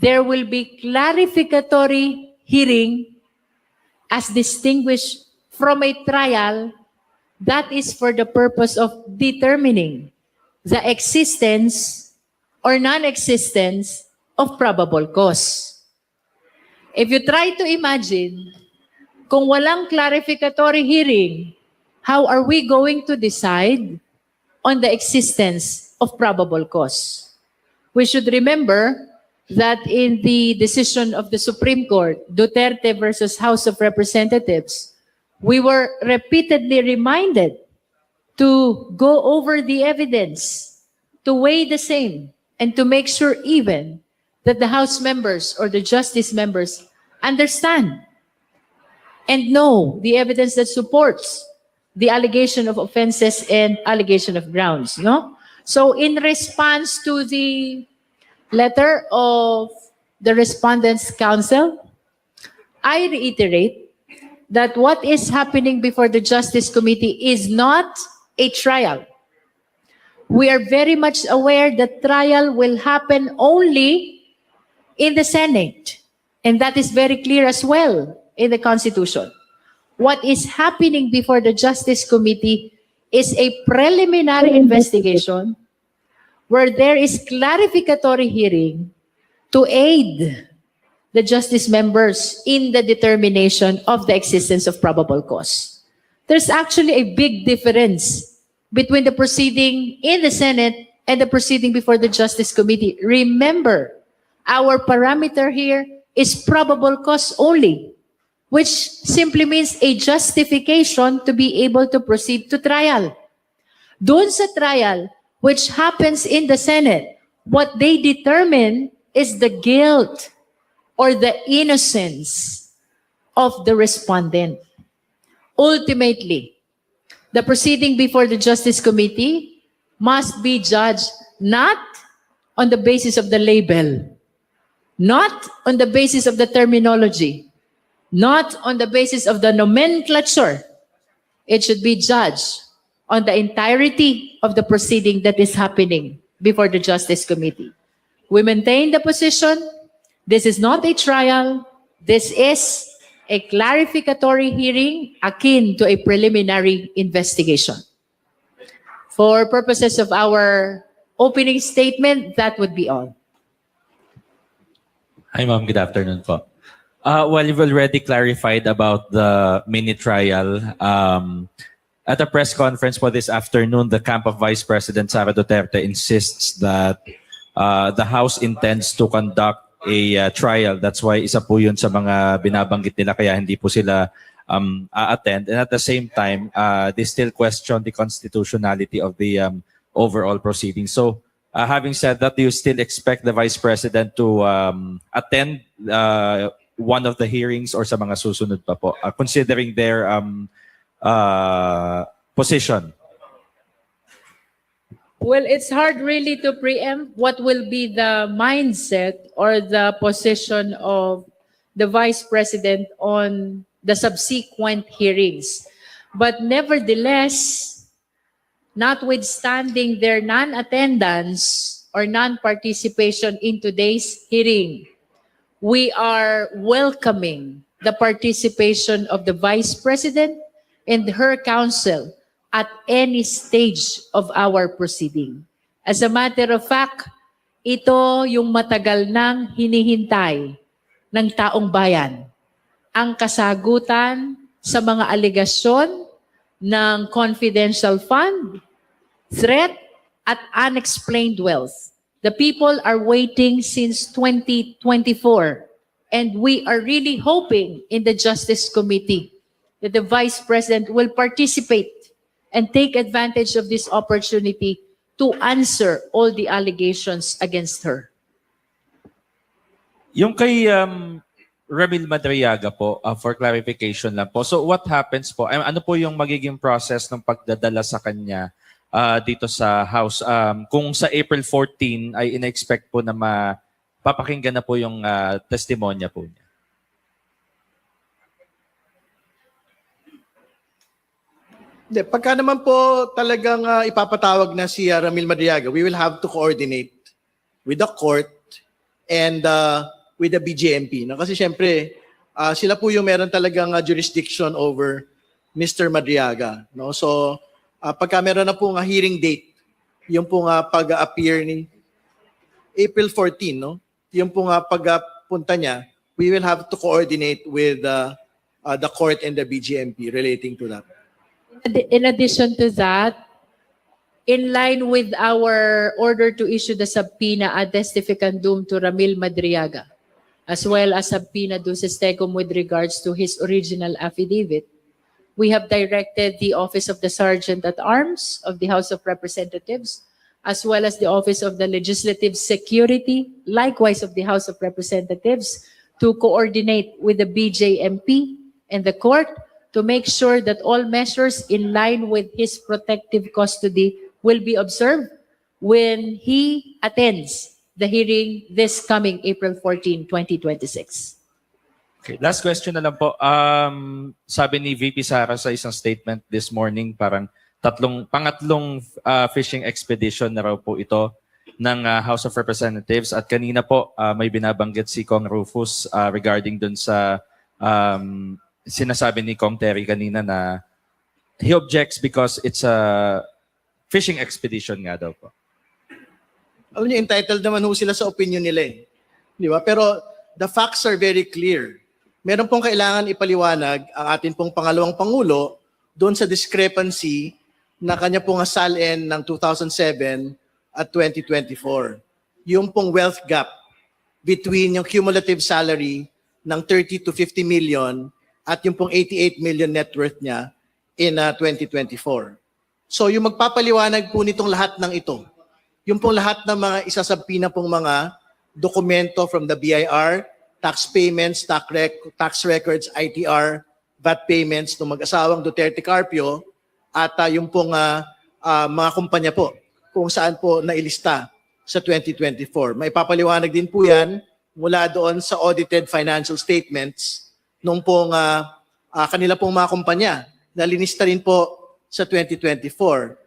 there will be clarificatory hearing as distinguished from a trial that is for the purpose of determining the existence or non-existence of probable cause. If you try to imagine, kung walang clarificatory hearing, how are we going to decide on the existence of probable cause? We should remember that in the decision of the Supreme Court, Duterte versus House of Representatives, we were repeatedly reminded to go over the evidence, to weigh the same, and to make sure even that the House members or the Justice members understand and know the evidence that supports the allegation of offenses and allegation of grounds, no? So in response to the letter of the Respondents' Council, I reiterate that what is happening before the Justice Committee is not a trial. We are very much aware that trial will happen only in the Senate, and that is very clear as well in the Constitution. What is happening before the Justice Committee is a preliminary investigation where there is clarificatory hearing to aid the justice members in the determination of the existence of probable cause. There's actually a big difference between the proceeding in the Senate and the proceeding before the Justice Committee. Remember, our parameter here is probable cause only, which simply means a justification to be able to proceed to trial. Doon sa trial, which happens in the Senate, what they determine is the guilt or the innocence of the respondent. Ultimately, the proceeding before the Justice Committee must be judged not on the basis of the label, not on the basis of the terminology, not on the basis of the nomenclature. It should be judged on the entirety of the proceeding that is happening before the Justice Committee. We maintain the position. This is not a trial. This is a clarificatory hearing akin to a preliminary investigation. For purposes of our opening statement, that would be all. Hi, Ma'am. Good afternoon po. Well, you've already clarified about the mini trial. At a press conference for this afternoon, the camp of Vice President Sara Duterte insists that the House intends to conduct a trial. That's why isa po yun sa mga binabanggit nila kaya hindi po sila attend. And at the same time, they still question the constitutionality of the overall proceeding. So, having said that, do you still expect the Vice President to attend one of the hearings or sa mga susunod pa po, considering their position? Well, it's hard really to preempt what will be the mindset or the position of the Vice President on the subsequent hearings. But nevertheless, notwithstanding their non-attendance or non-participation in today's hearing, we are welcoming the participation of the Vice President and her counsel at any stage of our proceeding. As a matter of fact, ito yung matagal nang hinihintay ng taong bayan. Ang kasagutan sa mga alegasyon ng confidential fund, threat, at unexplained wealth. The people are waiting since 2024, and we are really hoping in the Justice Committee that the Vice President will participate and take advantage of this opportunity to answer all the allegations against her. Yung kay Ramil Madriaga po, for clarification lang po. So what happens po? Ano po yung magiging process ng pagdadala sa kanya dito sa House? Kung sa April 14 ay ina-expect po na mapapakinggan na po yung testimonya po niya. Pagka naman po talagang ipapatawag na si Ramil Madriaga, we will have to coordinate with the court and with the BJMP. No? Kasi syempre, sila po yung meron talagang jurisdiction over Mr. Madriaga. No? So, pagka meron na pong hearing date, yung pong pag-appear ni April 14, no? Yung pong pagpunta niya, we will have to coordinate with the court and the BJMP relating to that. In addition to that, in line with our order to issue the subpoena ad testificandum to Ramil Madriaga, as well as subpoena duces tecum with regards to his original affidavit, we have directed the Office of the Sergeant at Arms of the House of Representatives, as well as the Office of the Legislative Security, likewise of the House of Representatives, to coordinate with the BJMP and the court to make sure that all measures in line with his protective custody will be observed when he attends the hearing this coming April 14, 2026. Okay, last question na lang po. Sabi ni VP Sara sa isang statement this morning, parang pangatlong fishing expedition na raw po ito ng House of Representatives. At kanina po may binabanggit si Kong Rufus regarding dun sa sinasabi ni Kong Terry kanina na he objects because it's a fishing expedition nga daw po. Alam niyo, entitled naman ho sila sa opinion nila eh. Di ba? Pero the facts are very clear. Meron pong kailangan ipaliwanag ang atin pong pangalawang Pangulo doon sa discrepancy na kanya pong salin ng 2007 at 2024. Yung pong wealth gap between yung cumulative salary ng 30 to 50 million at yung pong 88 million net worth niya in 2024. So yung magpapaliwanag po nitong lahat ng ito, yung pong lahat ng mga isasabpina pong mga dokumento from the BIR, tax payments, tax records, ITR, VAT payments ng mag-asawang Duterte Carpio at yung pong mga kumpanya po kung saan po nailista sa 2024. May papaliwanag din po yan mula doon sa audited financial statements nung pong kanila pong mga kumpanya na linista rin po sa 2024.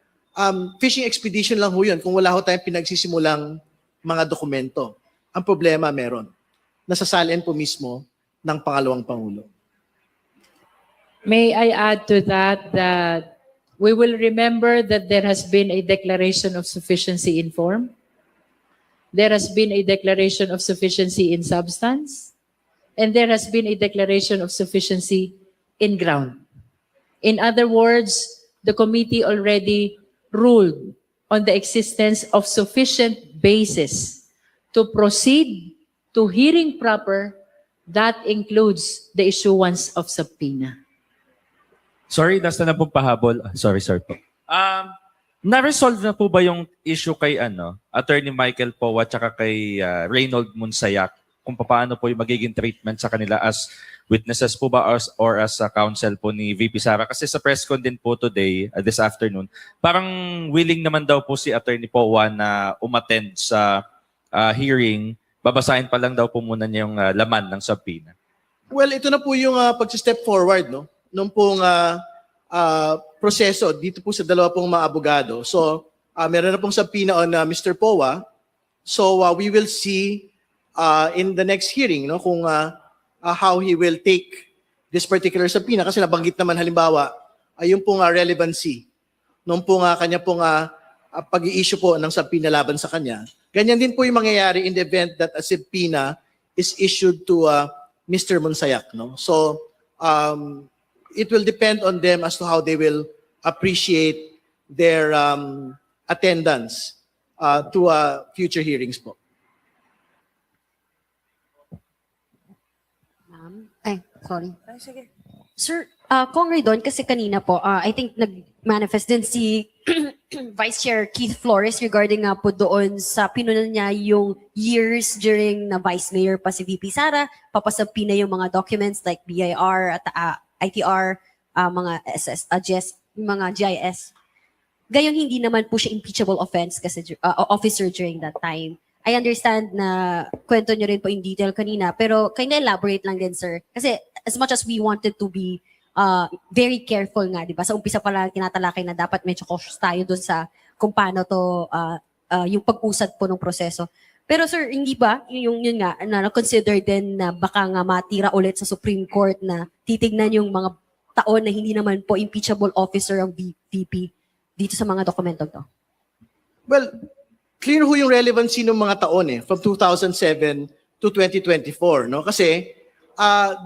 Fishing expedition lang ho yun kung wala ho tayong pinagsisimulang mga dokumento. Ang problema meron. Nasasalin po mismo ng pangalawang Pangulo. May I add to that we will remember that there has been a declaration of sufficiency in form. There has been a declaration of sufficiency in substance. And there has been a declaration of sufficiency in ground. In other words, the committee already ruled on the existence of sufficient basis to proceed to hearing proper that includes the issuance of subpoena. Sorry, last na pong pahabol. Sorry po. Na-resolve na po ba yung issue kay Attorney Michael Poe at saka kay Reynold Munsayak kung paano po yung magiging treatment sa kanila as witnesses po ba or as a counsel po ni VP Sara? Kasi sa press con din po today, this afternoon, parang willing naman daw po si Attorney Poe na umattend sa hearing. Babasahin pa lang daw po muna niya yung laman ng subpoena. Well, ito na po yung pag-step forward, no? Nung pong proseso dito po sa dalawa pong mga abogado. So, meron na pong subpoena on Mr. Poe. So, we will see in the next hearing, no, kung how he will take this particular subpoena. Kasi nabanggit naman halimbawa, yung pong relevancy nung pong kanya pong pag-i-issue po ng subpoena laban sa kanya. Ganyan din po yung mangyayari in the event that a subpoena is issued to Mr. Munsayak. No? So, it will depend on them as to how they will appreciate their attendance to future hearings po. Sorry. Sige. Sir, Kong Raydon, kasi kanina po, I think nag-manifest din si Vice Chair Keith Flores regarding nga po doon sa pinunan niya yung years during na Vice Mayor pa si VP Sara, papasabpi na yung mga documents like BIR at ITR, mga mga GIS. Gayong hindi naman po siya impeachable offense kasi officer during that time. I understand na kwento nyo rin po in detail kanina, pero can you elaborate lang din, sir? Kasi as much as we wanted to be very careful nga, di ba? Sa umpisa pa lang tinatalakay na dapat medyo cautious tayo doon sa kung paano to, yung pag-usad po ng proseso. Pero sir, hindi ba yun nga na consider din na baka nga matira ulit sa Supreme Court na titignan yung mga taon na hindi naman po impeachable officer ang VP dito sa mga dokumentong to? Well, clear ho yung relevancy ng mga taon from 2007 to 2024, no? Kasi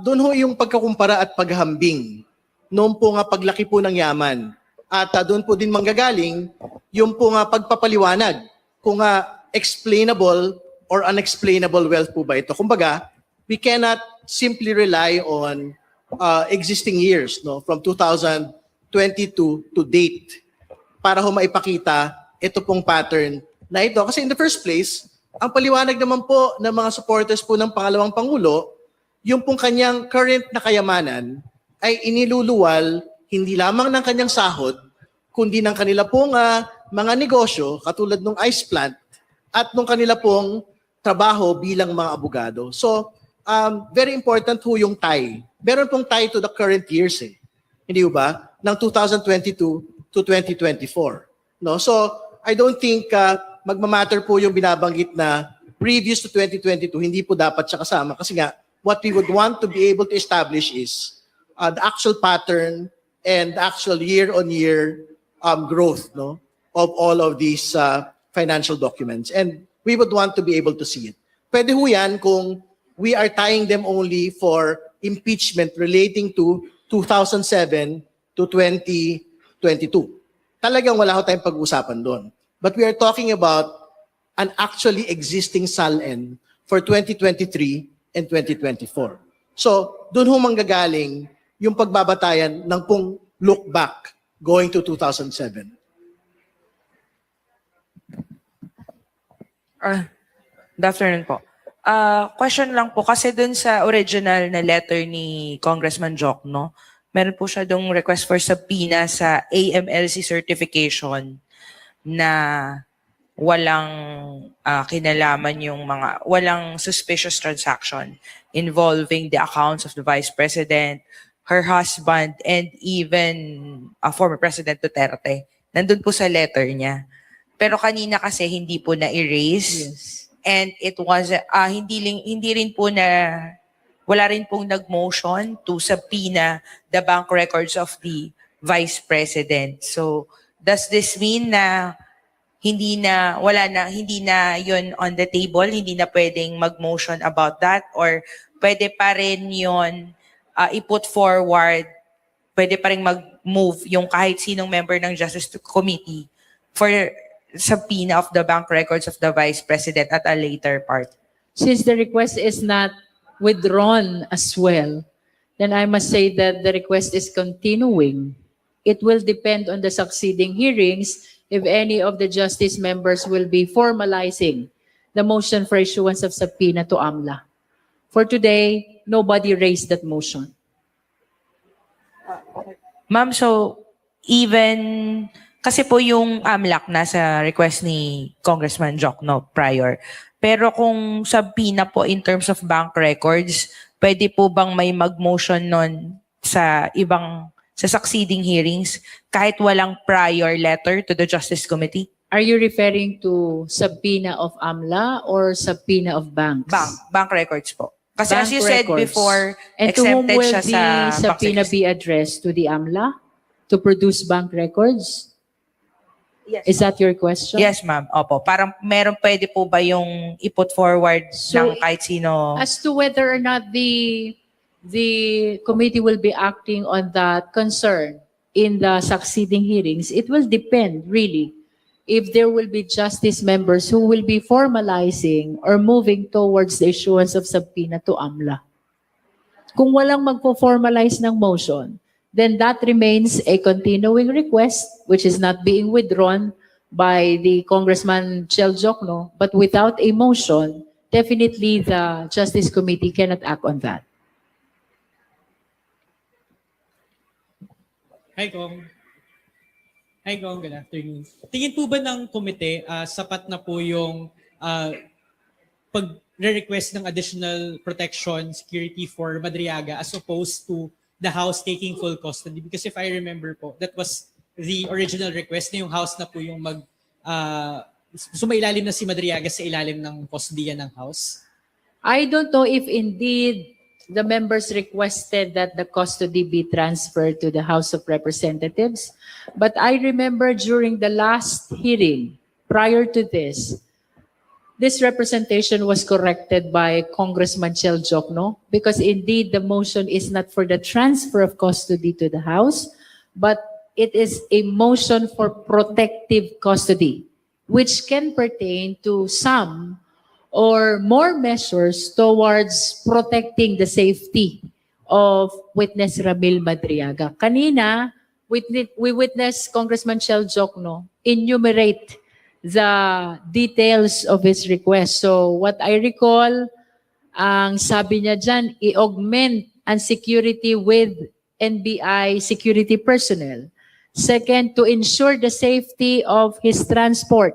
doon ho yung pagkakumpara at paghambing noon po nga paglaki po ng yaman. At doon po din manggagaling yung po nga pagpapaliwanag kung explainable or unexplainable wealth po ba ito. Kumbaga, we cannot simply rely on existing years, no, from 2022 to date para ho maipakita ito pong pattern na ito. Kasi in the first place, ang paliwanag naman po ng mga supporters po ng pangalawang Pangulo, yung pong kanyang current na kayamanan ay iniluluwal hindi lamang ng kanyang sahod, kundi ng kanila pong mga negosyo, katulad ng ice plant, at nung kanila pong trabaho bilang mga abogado. So, very important ho yung tie. Meron pong tie to the current years Hindi ba? Ng 2022 to 2024. No? So, I don't think magmamatter po yung binabanggit na previous to 2022, hindi po dapat siya kasama. Kasi nga, what we would want to be able to establish is the actual pattern and the actual year-on-year growth, no, of all of these financial documents. And we would want to be able to see it. Pwede ho yan kung we are tying them only for impeachment relating to 2007 to 2022. Talagang wala ho tayong pag-usapan doon. But we are talking about an actually existing SALN for 2023 and 2024. So, doon ho manggagaling yung pagbabatayan ng pong look back going to 2007. Good afternoon po. Question lang po, kasi dun sa original na letter ni Congressman Jokno, meron po siya dong request for subpoena sa AMLC certification na walang kinalaman yung walang suspicious transaction involving the accounts of the Vice President, her husband, and even former President Duterte. Nandun po sa letter niya. Pero kanina kasi hindi po na-erase. Yes. And it was, hindi rin po wala rin pong nag-motion to subpoena the bank records of the Vice President. So, does this mean na hindi na yun on the table, hindi na pwedeng mag-motion about that, or pwede pa rin yun i-put forward, pwede pa rin mag-move yung kahit sinong member ng Justice Committee for subpoena of the bank records of the Vice President at a later part? Since the request is not withdrawn as well, then I must say that the request is continuing. It will depend on the succeeding hearings if any of the justice members will be formalizing the motion for issuance of subpoena to AMLA. For today, nobody raised that motion. Ma'am, so even kasi po yung AMLAC nasa request ni Congressman Jokno prior. Pero kung subpoena po in terms of bank records, pwede po bang may mag-motion nun sa succeeding hearings kahit walang prior letter to the Justice Committee? Are you referring to subpoena of AMLA or subpoena of banks? Bank records po. Kasi Bank as you said records. before, And to whom exempted will siya the sa subpoena bank be addressed? To the AMLA? To produce bank records? Yes. Is that your question? Yes, ma'am. Opo. Parang pwede po ba yung i-put forward So, ng kahit sino? As to whether or not the committee will be acting on that concern in the succeeding hearings, it will depend really if there will be justice members who will be formalizing or moving towards the issuance of subpoena to AMLA. Kung walang magpo-formalize ng motion, then that remains a continuing request which is not being withdrawn by the Congressman Chel Jokno, but without a motion, definitely the Justice Committee cannot act on that. Hi, Kong. Hi, Kong. Good afternoon. Tingin po ba ng komite, sapat na po yung pag-request ng additional protection, security for Madriaga as opposed to the House taking full custody? Because if I remember po, that was the original request na yung House na po yung sumailalim na si Madriaga sa ilalim ng kustodiya ng House? I don't know if indeed the members requested that the custody be transferred to the House of Representatives. But I remember during the last hearing, prior to this representation was corrected by Congressman Chel Jokno, because indeed the motion is not for the transfer of custody to the House, but it is a motion for protective custody, which can pertain to some or more measures towards protecting the safety of witness Ramil Madriaga. Kanina, we witnessed Congressman Chel Jokno enumerate the details of his request. So what I recall, ang sabi niya dyan, i-augment ang security with NBI security personnel. Second, to ensure the safety of his transport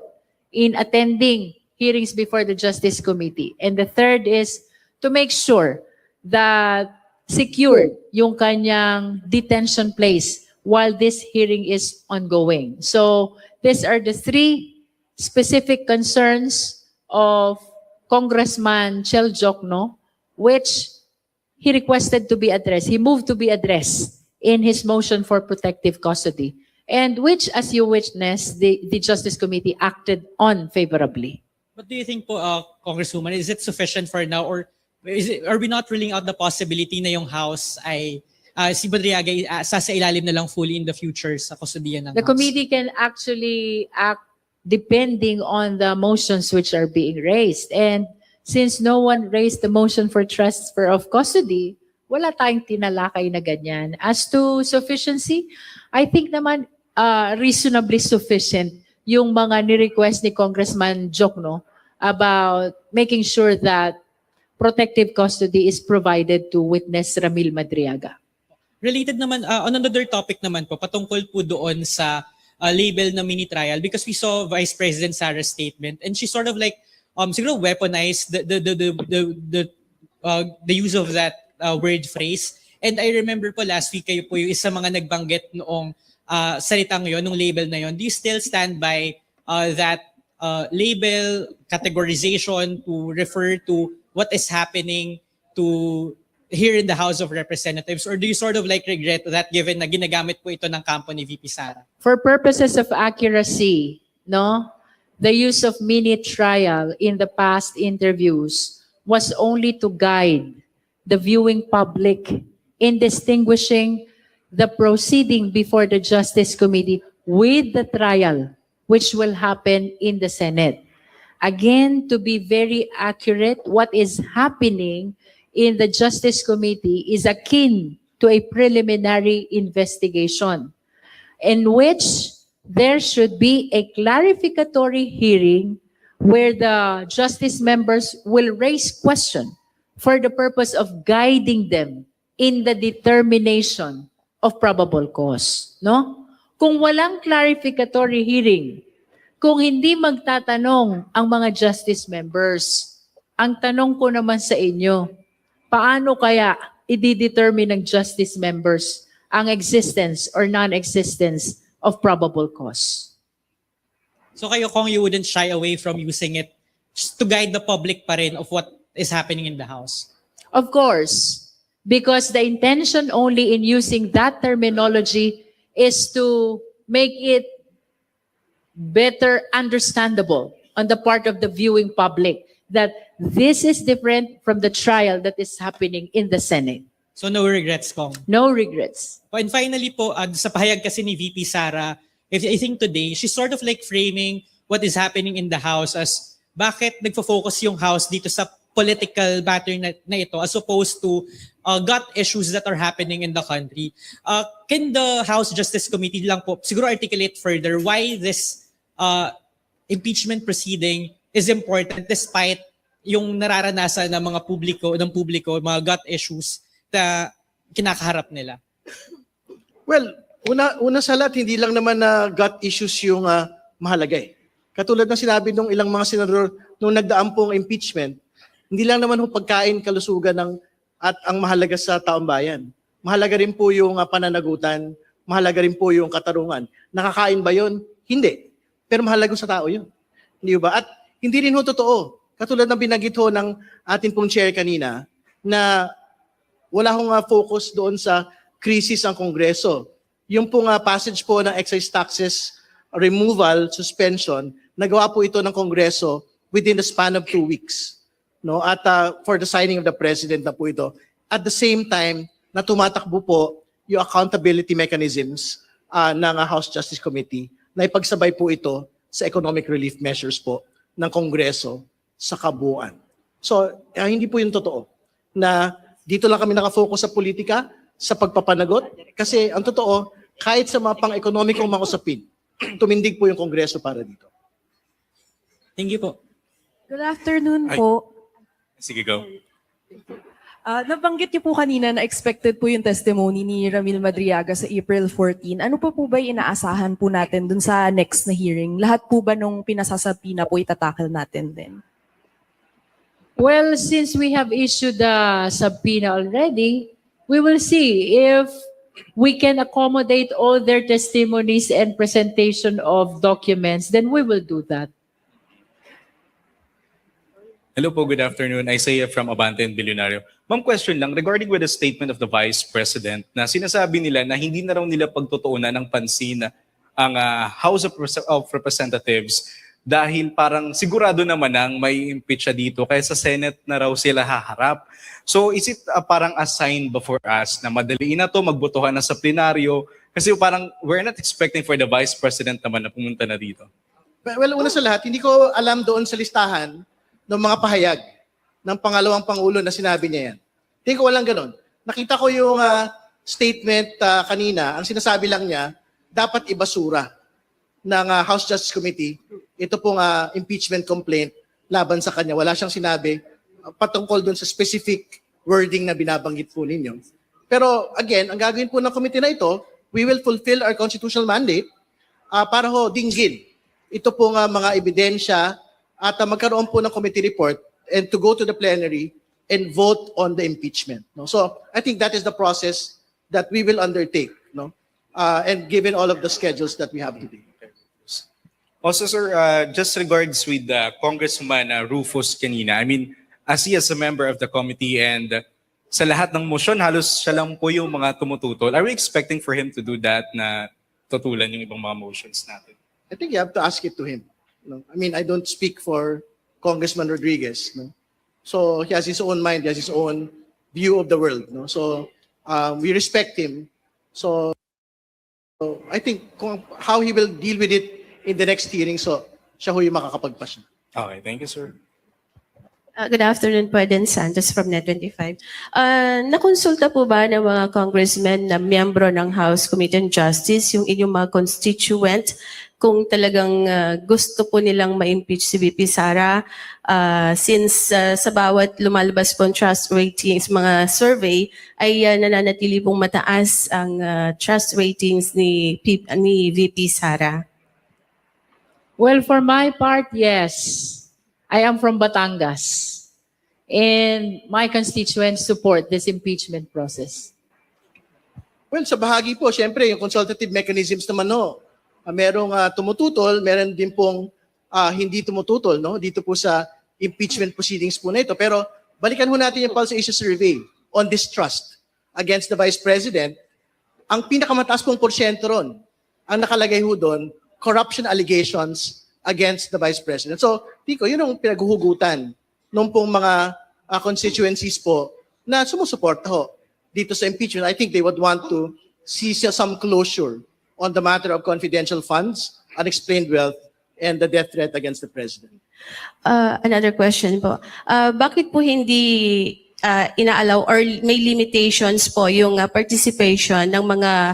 in attending hearings before the Justice Committee. And the third is to make sure that secured yung kanyang detention place while this hearing is ongoing. So these are the three specific concerns of Congressman Chel Jokno, which he requested to be addressed. He moved to be addressed in his motion for protective custody, and which, as you witnessed, the Justice Committee acted on favorably. But do you think po, Congresswoman, is it sufficient for now, or are we not ruling out the possibility na yung House ay si Madriaga sasailalim na lang fully in the future sa kustodiya ng The House? committee can actually act depending on the motions which are being raised. And since no one raised the motion for transfer of custody, wala tayong tinalakay na ganyan. As to sufficiency, I think naman reasonably sufficient yung mga ni-request ni Congressman Jokno about making sure that protective custody is provided to witness Ramil Madriaga. Related naman, on another topic naman po, patungkol po doon sa label na mini trial, because we saw Vice President Sara's statement and she sort of like siguro weaponized the use of that word phrase. And I remember po last week kayo po yung isa mga nagbanggit noong salitang yon, nung label na yon. Do you still stand by that label categorization to refer to what is happening to here in the House of Representatives, or do you sort of like regret that given na ginagamit po ito ng kampo ni VP Sara? For purposes of accuracy, no, the use of mini trial in the past interviews was only to guide the viewing public in distinguishing the proceeding before the Justice Committee with the trial, which will happen in the Senate. Again, to be very accurate, what is happening in the Justice Committee is akin to a preliminary investigation in which there should be a clarificatory hearing where the justice members will raise question for the purpose of guiding them in the determination of probable cause, no? Kung walang clarificatory hearing, kung hindi magtatanong ang mga justice members, ang tanong ko naman sa inyo, paano kaya i-determine ng justice members ang existence or non-existence of probable cause? So kayo, Kong, you wouldn't shy away from using it just to guide the public pa rin of what is happening in the House? Of course, because the intention only in using that terminology is to make it better understandable on the part of the viewing public that this is different from the trial that is happening in the Senate. So no regrets, Kong? No regrets. And finally po, sa pahayag kasi ni VP Sara, I think today, she's sort of like framing what is happening in the House as bakit nagfo-focus yung House dito sa political matter na ito as opposed to gut issues that are happening in the country. Can the House Justice Committee lang po siguro articulate further why this impeachment proceeding is important despite yung nararanasan ng mga publiko, mga gut issues na kinakaharap nila? Well, una sa lahat, hindi lang naman na gut issues yung mahalaga eh. Katulad ng sinabi ng ilang mga senador nung nagdaan pong impeachment, hindi lang naman yung pagkain, kalusugan at ang mahalaga sa taong bayan. Mahalaga rin po yung pananagutan, mahalaga rin po yung katarungan. Nakakain ba yun? Hindi. Pero mahalaga sa tao yun. Di ba? At hindi rin ho totoo. Katulad ng binanggit ho ng ating pong chair kanina na wala hong focus doon sa krisis ang Kongreso. Yung pong passage po ng excise taxes removal, suspension, nagawa po ito ng Kongreso within the span of 2 weeks. No? At for the signing of the President na po ito. At the same time, na tumatakbo po yung accountability mechanisms ng House Justice Committee na ipagsabay po ito sa economic relief measures po ng Kongreso sa kabuuan. So, hindi po yung totoo na dito lang kami nakafocus sa politika, sa pagpapanagot, kasi ang totoo, kahit sa mga pang-ekonomikong mga usapin, tumindig po yung Kongreso para dito. Thank you po. Good afternoon Ay. po. Sige, go. Nabanggit niyo po kanina na expected po yung testimony ni Ramil Madriaga sa April 14. Ano pa po ba yung inaasahan po natin dun sa next na hearing? Lahat po ba nung pinasasabi na po itatakal natin din? Well, since we have issued the subpoena already, we will see if we can accommodate all their testimonies and presentation of documents, then we will do that. Hello po, good afternoon. Isaiah from Abante and Billionario. Ma'am, question lang regarding with the statement of the Vice President na sinasabi nila na hindi na raw nila pagtutuunan ng pansin ang House of Representatives dahil parang sigurado naman nang may impeach siya dito kaya sa Senate na raw sila haharap. So is it parang a sign before us na madaliin na to, magbotohan na sa plenaryo? Kasi parang we're not expecting for the Vice President naman na pumunta na dito. Well, una sa lahat, hindi ko alam doon sa listahan ng mga pahayag ng pangalawang Pangulo na sinabi niya yan. Hindi ko walang ganun. Nakita ko yung statement kanina, ang sinasabi lang niya, dapat ibasura ng House Justice Committee ito pong impeachment complaint laban sa kanya. Wala siyang sinabi patungkol doon sa specific wording na binabanggit po ninyo. Pero again, ang gagawin po ng committee na ito, we will fulfill our constitutional mandate para ho dinggin ito pong mga ebidensya at magkaroon po ng committee report and to go to the plenary and vote on the impeachment. No? So I think that is the process that we will undertake, no? And given all of the schedules that we have today. Also, sir, just regards with Congressman Rufus kanina, I mean, as he is a member of the committee and sa lahat ng motion, halos siya lang po yung mga tumututol. Are we expecting for him to do that na tutulan yung ibang mga motions natin? I think you have to ask it to him. No? I mean, I don't speak for Congressman Rodriguez. No? So he has his own mind, he has his own view of the world. No? So we respect him. So I think how he will deal with it in the next hearing, so siya ho yung makakapagpasya. Okay, thank you, sir. Good afternoon po, Eden Santos from Net25. Nakonsulta po ba ng mga congressmen na miyembro ng House Committee on Justice yung inyong mga constituent kung talagang gusto po nilang ma-impeach si VP Sara since sa bawat lumalabas po trust ratings, mga survey ay nananatili pong mataas ang trust ratings ni VP Sara? Well, for my part, yes. I am from Batangas. And my constituents support this impeachment process. Well, sa bahagi po, syempre, yung consultative mechanisms naman, no? Merong tumututol, meron din pong hindi tumututol, no? Dito po sa impeachment proceedings po na ito. Pero balikan ho natin yung Pulse Asia Survey on distrust against the Vice President. Ang pinakamataas pong porsyento ron, ang nakalagay ho doon, corruption allegations against the Vice President. So, Tico, yun ang pinaghuhugutan nung pong mga constituencies po na sumusuporta ho dito sa impeachment. I think they would want to see some closure on the matter of confidential funds, unexplained wealth, and the death threat against the President. Another question po. Bakit po hindi inaalaw or may limitations po yung participation ng mga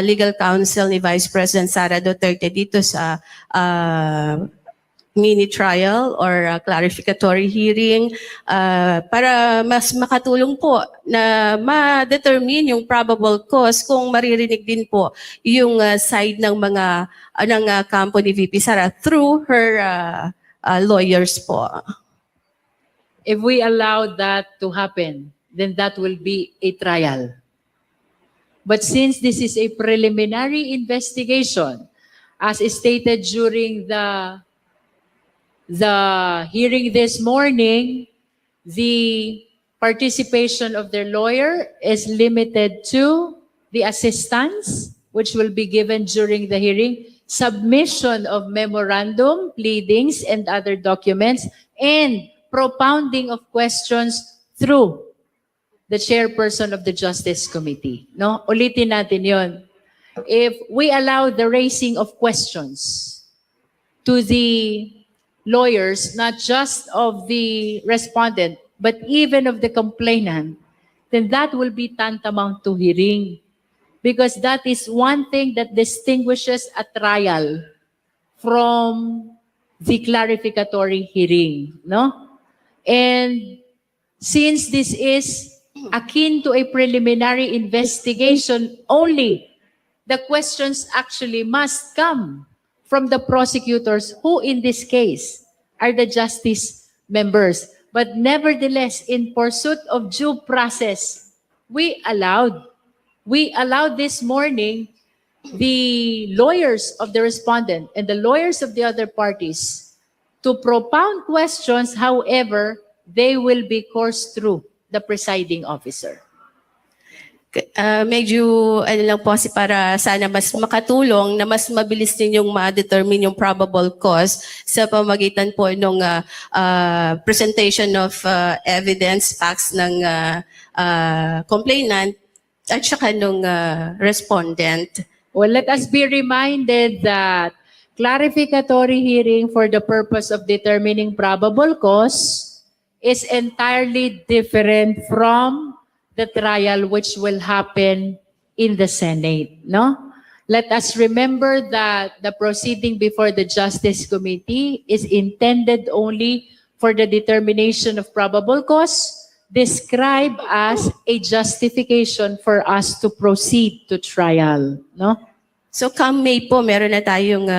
legal counsel ni Vice President Sara Duterte dito sa mini trial or clarificatory hearing para mas makatulong po na ma-determine yung probable cause kung maririnig din po yung side ng mga ng kampo ni VP Sara through her lawyers po. If we allow that to happen, then that will be a trial. But since this is a preliminary investigation, as stated during the the hearing this morning, the participation of their lawyer is limited to the assistance, which will be given during the hearing, submission of memorandum, pleadings, and other documents, and propounding of questions through the chairperson of the Justice Committee. No? Ulitin natin yon. If we allow the raising of questions to the lawyers, not just of the respondent, but even of the complainant, then that will be tantamount to hearing. Because that is one thing that distinguishes a trial from the clarificatory hearing. No? And since this is akin to a preliminary investigation only, the questions actually must come from the prosecutors, who in this case are the justice members. But nevertheless, in pursuit of due process, we allowed this morning the lawyers of the respondent and the lawyers of the other parties to propound questions. However, they will be coursed through the presiding officer. Medyo ano lang po para sana mas makatulong na mas mabilis ninyong ma-determine yung probable cause sa pamagitan po ng presentation of evidence, facts ng complainant at saka nung respondent. Well, let us be reminded that clarificatory hearing for the purpose of determining probable cause is entirely different from the trial which will happen in the Senate, no? Let us remember that the proceeding before the Justice Committee is intended only for the determination of probable cause, described as a justification for us to proceed to trial, no? So come May po, meron na tayong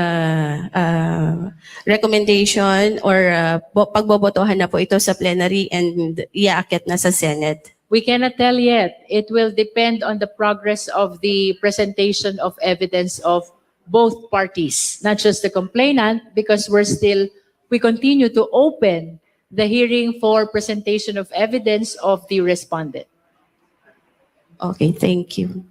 recommendation or pagbobotohan na po ito sa plenary and iaakit na sa Senate. We cannot tell yet. It will depend on the progress of the presentation of evidence of both parties, not just the complainant, because we continue to open the hearing for presentation of evidence of the respondent. Okay, thank you.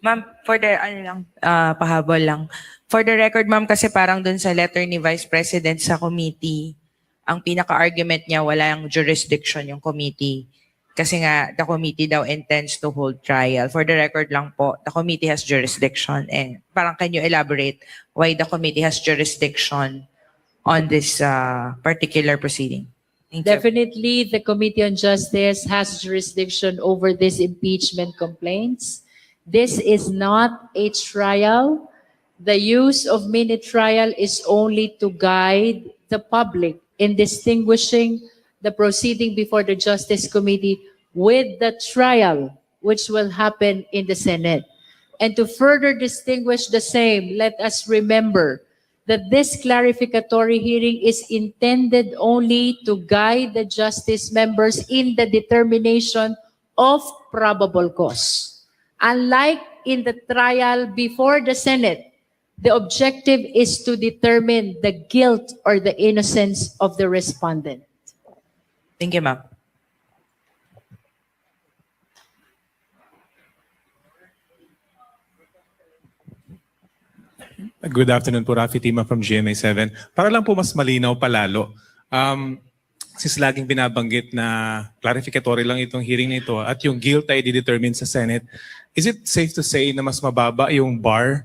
Ma'am, for the, pahabol lang. For the record, ma'am, kasi parang dun sa letter ni Vice President sa committee, ang pinaka-argument niya, wala yung jurisdiction yung committee. Kasi nga, the committee daw intends to hold trial. For the record lang po, the committee has jurisdiction. And parang can you elaborate why the committee has jurisdiction on this particular proceeding? Thank you. Definitely, the Committee on Justice has jurisdiction over these impeachment complaints. This is not a trial. The use of mini-trial is only to guide the public in distinguishing the proceeding before the Justice Committee with the trial, which will happen in the Senate. And to further distinguish the same, let us remember that this clarificatory hearing is intended only to guide the justice members in the determination of probable cause. Unlike in the trial before the Senate, the objective is to determine the guilt or the innocence of the respondent. Thank you, ma'am. Good afternoon po, Rafi Tima from GMA7. Para lang po mas malinaw palalo, since laging binabanggit na clarificatory lang itong hearing na ito at yung guilt ay didetermine sa Senate, is it safe to say na mas mababa yung bar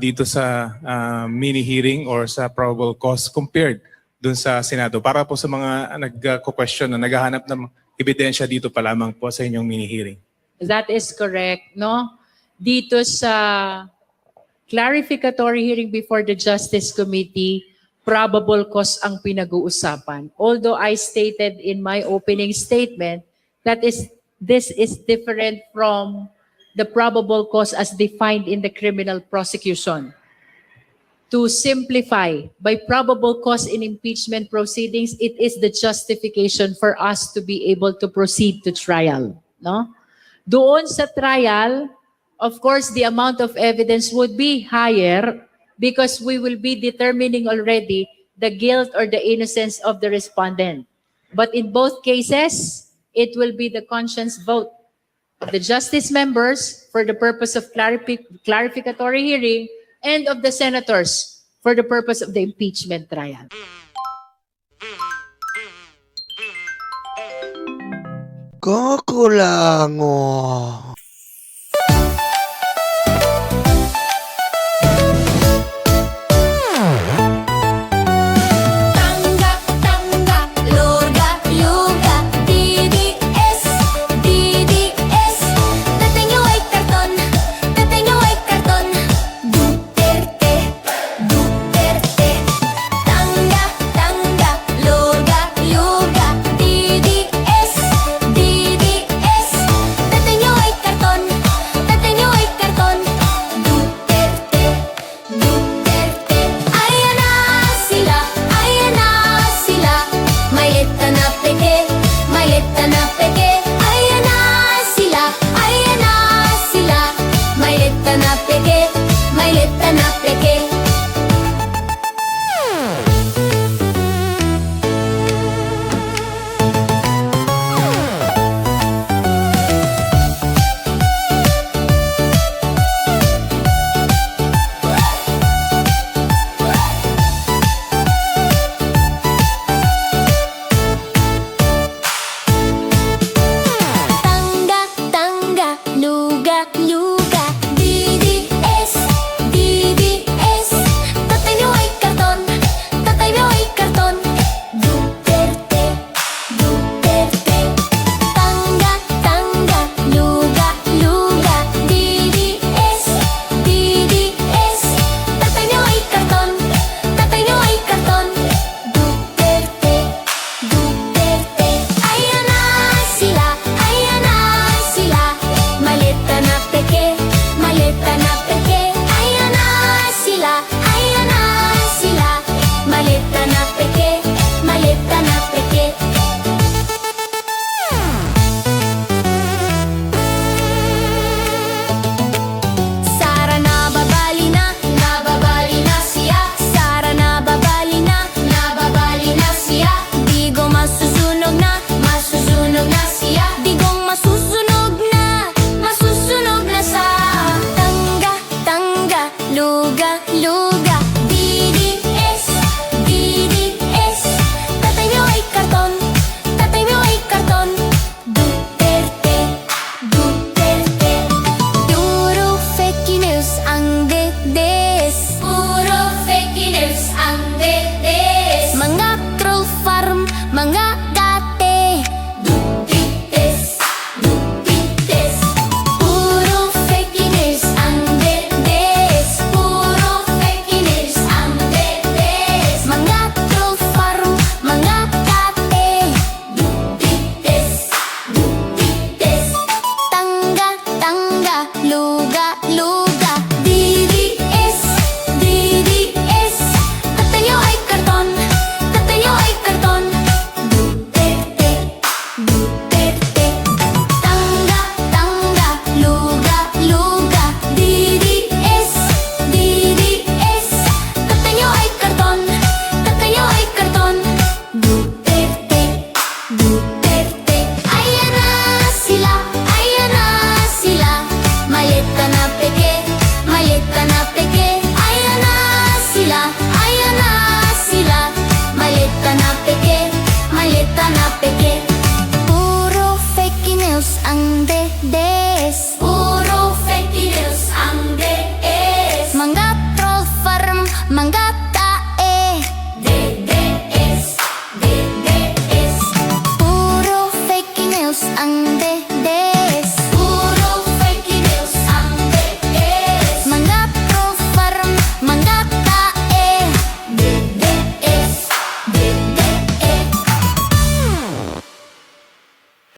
dito sa mini-hearing or sa probable cause compared dun sa Senado? Para po sa mga nagko-question na naghahanap ng ebidensya dito pa lamang po sa inyong mini-hearing. That is correct, no? Dito sa clarificatory hearing before the Justice Committee, probable cause ang pinag-uusapan. Although I stated in my opening statement that this is different from the probable cause as defined in the criminal prosecution. To simplify, by probable cause in impeachment proceedings, it is the justification for us to be able to proceed to trial. No? Doon sa trial, of course, the amount of evidence would be higher because we will be determining already the guilt or the innocence of the respondent. But in both cases, it will be the conscience vote of the justice members for the purpose of clarificatory hearing and of the senators for the purpose of the impeachment trial. Kakulango.